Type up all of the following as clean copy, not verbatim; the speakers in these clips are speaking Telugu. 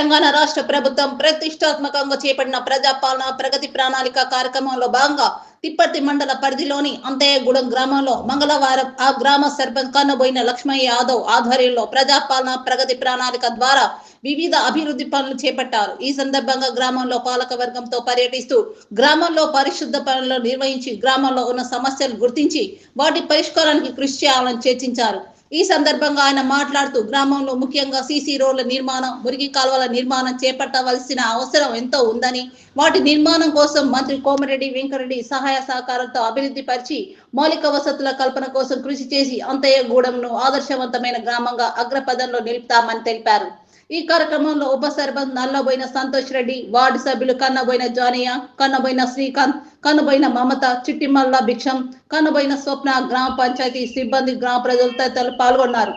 తెలంగాణ రాష్ట్ర ప్రభుత్వం ప్రతిష్టాత్మకంగా చేపట్టిన ప్రజాపాలన ప్రగతి ప్రణాళిక కార్యక్రమంలో భాగంగా తిప్పర్తి మండల పరిధిలోని అంతయ్యగూడెం గ్రామంలో మంగళవారం ఆ గ్రామ సర్పంచ్ కన్నబోయిన లక్ష్మయ్య యాదవ్ ఆధ్వర్యంలో ప్రజాపాలన ప్రగతి ప్రణాళిక ద్వారా వివిధ అభివృద్ధి పనులు చేపట్టారు. ఈ సందర్భంగా గ్రామంలో పాలకవర్గంతో పర్యటిస్తూ గ్రామంలో పరిశుద్ధ పనులు నిర్వహించి గ్రామంలో ఉన్న సమస్యలు గుర్తించి వాటి పరిష్కారానికి కృషి చేయాలని చర్చించారు. ఈ సందర్భంగా ఆయన మాట్లాడుతూ గ్రామంలో ముఖ్యంగా సీసీ రోడ్ల నిర్మాణం, మురికి కాలువల నిర్మాణం చేపట్టవలసిన అవసరం ఎంతో ఉందని, వాటి నిర్మాణం కోసం మంత్రి కోమరెడ్డి వెంకరెడ్డి సహాయ సహకారంతో అభివృద్ధి పరిచి మౌలిక వసతుల కల్పన కోసం కృషి చేసి అంతయ్యగూడెంను ఆదర్శవంతమైన గ్రామంగా అగ్రపదంలో నిలుపుతామని తెలిపారు. ఈ కార్యక్రమంలో ఉప సర్పంచ్ నల్లబోయిన సంతోష్ రెడ్డి, వార్డు సభ్యులు కన్నబోయిన జానియా, కన్నబోయిన శ్రీకాంత్, కన్నబోయిన మమత, చిట్టిమల్ల భిక్షం, కన్నబోయిన స్వప్న, గ్రామ పంచాయతీ సిబ్బంది, గ్రామ ప్రజలు తదితరులు పాల్గొన్నారు.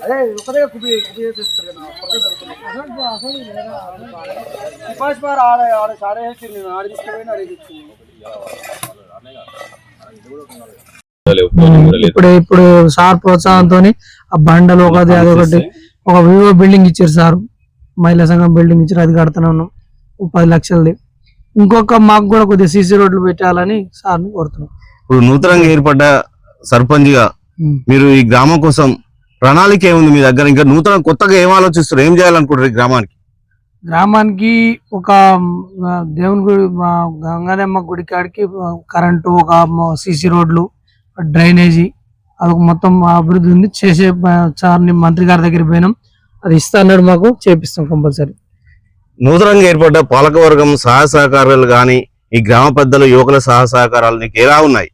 అదే ఒకటే ఇప్పుడు సార్ ప్రోత్సాహంతో ఆ బండలు ఒకటి అదొకటి ఒక వివో బిల్డింగ్ ఇచ్చారు సార్, మహిళా సంఘం బిల్డింగ్ ఇచ్చారు, అది కడుతూనే ఉన్నాం 10 లక్షలది. ఇంకొక మాకు కూడా కొద్దిగా సీసీ రోడ్లు పెట్టాలని సార్ కోరుతున్నాం. ఇప్పుడు నూతనంగా ఏర్పడ్డ సర్పంచ్ గా మీరు ఈ గ్రామం కోసం ప్రణాళిక ఏముంది మీ దగ్గర? ఇంకా నూతన కొత్తగా ఏం ఆలోచిస్తారు, ఏం చేయాలనుకుంటారు? గ్రామానికి ఒక దేవుని గుడి, గంగాదేమ్మ గుడి కాడికి కరెంటు, ఒక సీసీ రోడ్లు, డ్రైనేజీ, అదొక మొత్తం అభివృద్ధి ఉంది. చేసే సార్ని మంత్రి గారి దగ్గర పోయినాం, అది ఇస్తా అన్నాడు, మాకు చేపిస్తాం కంపల్సరీ. నూతనంగా ఏర్పడ్డ పాలకవర్గం సహాయ సహకారాలు కానీ ఈ గ్రామ పెద్దలు యువకుల సహాయ సహకారాలు నీకు ఎలా ఉన్నాయి?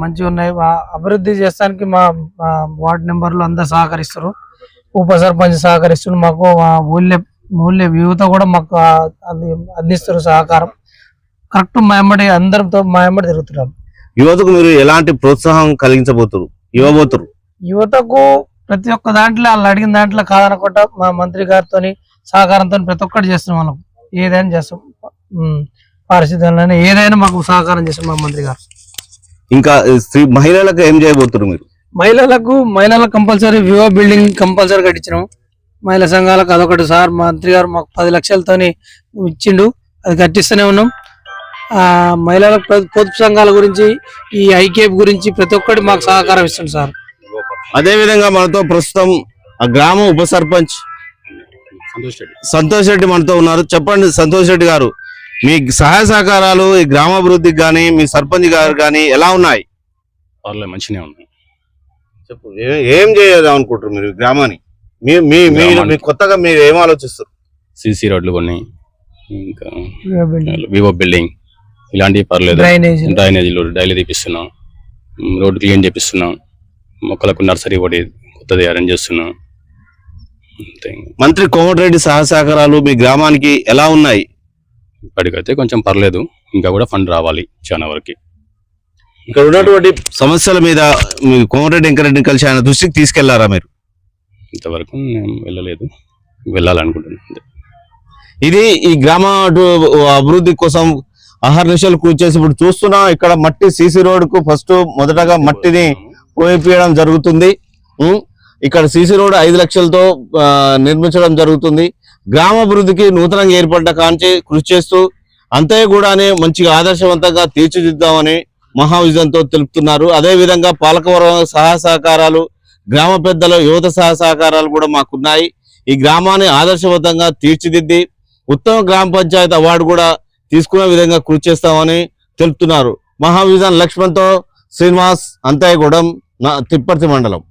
మంచిగా ఉన్నాయి. అభివృద్ధి చేస్తానికి మా వార్డు మెంబర్లు అందరు సహకరిస్తారు, ఉప సర్పంచ్ సహకరిస్తారు, మాకు ఊళ్ళో యువత కూడా మాకు అందిస్తారు సహకారం. కరెక్ట్ మా ఎమ్మడి అందరితో మా ఎమ్మడి తిరుగుతున్నాం. యువతకు మీరు ఎలాంటి ప్రోత్సాహం ఇవ్వబోతున్నారు? యువతకు ప్రతి ఒక్క దాంట్లో వాళ్ళు అడిగిన దాంట్లో కాదనకుండా మా మంత్రి గారితో సహకారంతో ప్రతి ఒక్కటి చేస్తున్నాం. వాళ్ళకు ఏదైనా చేస్తాం, పారిశుద్ధ్యంలో ఏదైనా మాకు సహకారం చేస్తాం మా మంత్రి గారు. ఇంకా మహిళలకు ఏం చేయబోతున్నారు మీరు? మహిళలకు కంపల్సరీ వివో బిల్డింగ్ కంపల్సరీ కట్టించినాం. మహిళా సంఘాలకు అదొకటి సార్ మంత్రి గారు మాకు 10 లక్షలతో ఇచ్చిండు, అది కట్టిస్తూనే ఉన్నాం. మహిళల పొదుపు సంఘాల గురించి, ఈ ఐకేప్ గురించి ప్రతి ఒక్కటి మాకు సహకారం ఇస్తుంది సార్. అదే విధంగా మనతో ప్రస్తుతం ఆ గ్రామ ఉప సర్పంచ్ సంతోష్ రెడ్డి మనతో ఉన్నారు. చెప్పండి సంతోష్ రెడ్డి గారు, మీ సహాయ సహకారాలు ఈ గ్రామాభివృద్ధికి కానీ మీ సర్పంచ్ గారు కానీ ఎలా ఉన్నాయి? పర్లేదు, మంచిగా ఉన్నాయి. చెప్పు, ఏం చేయాలి అనుకుంటారు మీరు గ్రామాన్ని? మీ కొత్తగా మీరు ఏం ఆలోచిస్తారు? సీసీ రోడ్లు కొన్ని, ఇంకా వివో బిల్డింగ్ ఇలాంటివి పర్లేదు. డ్రైనేజీలు డైలీ తీపిస్తున్నాం, రోడ్డు క్లీన్ చేపిస్తున్నాం, మొక్కలకు నర్సరీ ఒకటి కొత్తది అరేంజ్ చేస్తున్నాం. మంత్రి కోమటిరెడ్డి సహాయ సహకారాలు మీ గ్రామానికి ఎలా ఉన్నాయి? ఇప్పటికైతే కొంచెం పర్లేదు, ఇంకా కూడా ఫండ్ రావాలి చాలా వరకు. ఇక్కడ ఉన్నటువంటి సమస్యల మీద మీ కోమటిరెడ్డి వెంకరెడ్డి కలిసి ఆయన దృష్టికి తీసుకెళ్లారా మీరు? ఇంతవరకు నేను వెళ్ళలేదు, వెళ్ళాలనుకుంటున్నాను. ఇది ఈ గ్రామ అభివృద్ధి కోసం అహర్నిశలు కృషి చేసి ఇప్పుడు చూస్తున్నాం. ఇక్కడ మట్టి సీసీ రోడ్డుకు మొదటగా మట్టిని పోయిపీయడం జరుగుతుంది. ఇక్కడ సీసీ రోడ్ 5 లక్షలతో నిర్మించడం జరుగుతుంది. గ్రామాభివృద్ధికి నూతనంగా ఏర్పడ్డ కాంచి కృషి చేస్తూ అంతయ్యగూడని మంచిగా ఆదర్శవంతంగా తీర్చిదిద్దామని మహావిజన్తో తెలుపుతున్నారు. అదేవిధంగా పాలకవర్గ సహాయ సహకారాలు, గ్రామ పెద్దల యువత సహాయ సహకారాలు కూడా మాకున్నాయి. ఈ గ్రామాన్ని ఆదర్శవంతంగా తీర్చిదిద్ది ఉత్తమ గ్రామ పంచాయతీ అవార్డు కూడా తీసుకునే విధంగా కృషి చేస్తామని తెలుపుతున్నారు. మహావిజన్ లక్ష్మణ్తో శ్రీనివాస్, అంతయ్యగూడెం, తిప్పర్తి మండలం.